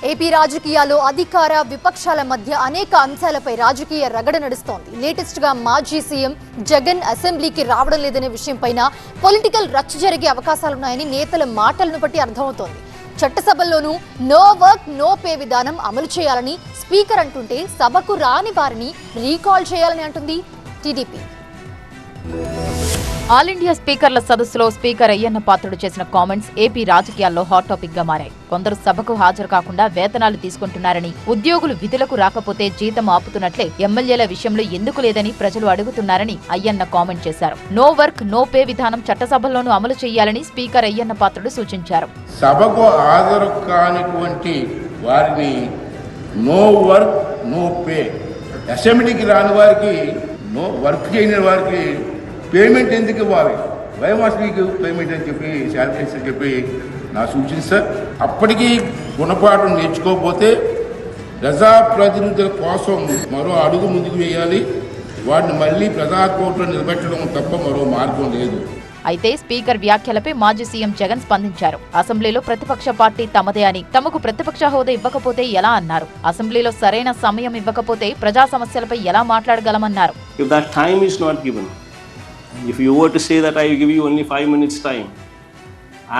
AP రాజకీయాల్లో అధికార విపక్షాల మధ్య అనేక అంశాలపై రాజకీయ రగడ నడుస్తోంది. లేటెస్ట్ గా మాజీ సీఎం జగన్ అసెంబ్లీకి రావడం లేదనే విషయంపైన పొలిటికల్ రచ్చ జరిగే అవకాశాలున్నాయని నేతల మాటలను బట్టి అర్థమవుతోంది. చట్టసభల్లోనూ నో వర్క్ నో పే విధానం అమలు చేయాలని స్పీకర్ అంటుంటే సభకు రాని వారిని రీకాల్ చేయాలని అంటుంది టీడీపీ. ఆల్ ఇండియా స్పీకర్ల సదస్సులో స్పీకర్ అయ్యన్న పాత్రుడు చేసిన కామెంట్స్ ఏపీ రాజకీయాల్లో హాట్ టాపిక్ గా మారాయి. కొందరు సభకు హాజరు కాకుండా వేతనాలు తీసుకుంటున్నారని, ఉద్యోగులు విధులకు రాకపోతే జీతం ఆపుతున్నట్లే ఎమ్మెల్యేల విషయంలో ఎందుకు లేదని ప్రజలు అడుగుతున్నారని అయ్యన్న కామెంట్ చేశారు. నో వర్క్ నో పే విధానం చట్టసభల్లోనూ అమలు చేయాలని స్పీకర్ అయ్యన్న పాత్రుడు సూచించారు. సభకు హాజరు కానిటువంటి వారిని నో వర్క్ నో పే, అసెంబ్లీకి రాని వారికి, నో వర్క్ చేయని వారికి పేమెంట్ ఎందుకు ఇవ్వాలి, వై మస్ట్ బి పేమెంట్ అని చెప్పి, శాలరీస్ అని చెప్పి నా సూచన సార్. అప్పటికీ గుణపాఠం నేర్చుకోకపోతే ప్రజాప్రతినిధుల కోసం మరో అడుగు ముందుకు వేయాలి. వాటిని మళ్ళీ ప్రజాకోర్టులో నిలబెట్టడం తప్ప మరో మార్గం లేదు. అయితే స్పీకర్ వ్యాఖ్యలపై మాజీ సీఎం జగన్ స్పందించారు. అసెంబ్లీలో ప్రతిపక్ష పార్టీ తమదే అని, తమకు ప్రతిపక్ష హోదా ఇవ్వకపోతే ఎలా అన్నారు. అసెంబ్లీలో సరైన సమయం ఇవ్వకపోతే ప్రజా సమస్యలపై ఎలా మాట్లాడగలమన్నారు. If you were to say that I will give you only 5 minutes time,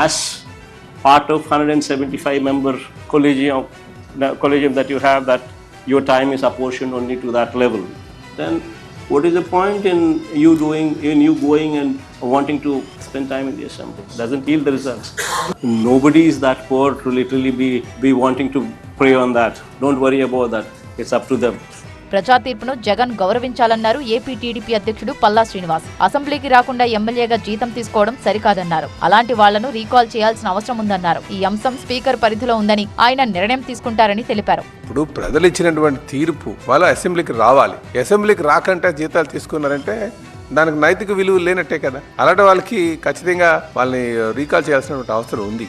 as part of 175 member collegium that you have, that your time is apportioned only to that level, then what is the point in you going and wanting to spend time in the assembly? Doesn't yield the results. Nobody is that poor to literally be wanting to pray on that. Don't worry about that. It's up to them. ప్రజా తీర్పును Jagan గౌరవించాలన్నారు AP TDP అధ్యక్షుడు పల్లా శ్రీనివాస్. అసెంబ్లీకి రాకుండా ఎమ్మెల్యేగా జీతం తీసుకోవడం సరికాదన్నారు. అలాంటి వాళ్లను రీకాల్ చేయాల్సిన అవసరం ఉందన్నారు. ఈ అంశం స్పీకర్ పరిధిలో ఉందని, ఆయన నిర్ణయం తీసుకుంటారని తెలిపారు. ఇప్పుడు ప్రజలు ఇచ్చినటువంటి తీర్పు వాళ్ళ అసెంబ్లీకి రావాలి. అసెంబ్లీకి రాకంటే జీతాలు తీసుకున్నారంటే దానికి నైతిక విలువ లేనట్టే కదా. అలాంటి వాళ్ళకి ఖచ్చితంగా వాళ్ళని రీకాల్ చేయాల్సినటువంటి అవసరం ఉంది.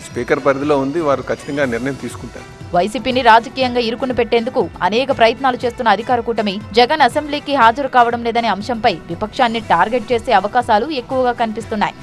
స్పీకర్ పరిధిలో ఉంది, వారు ఖచ్చితంగా నిర్ణయం తీసుకుంటారు. వైసీపీని రాజకీయంగా ఇరుకుని పెట్టేందుకు అనేక ప్రయత్నాలు చేస్తున్న అధికార కూటమి జగన్ అసెంబ్లీకి హాజరు కావడం లేదనే అంశంపై విపక్షాన్ని టార్గెట్ చేసే అవకాశాలు ఎక్కువగా కనిపిస్తున్నాయి.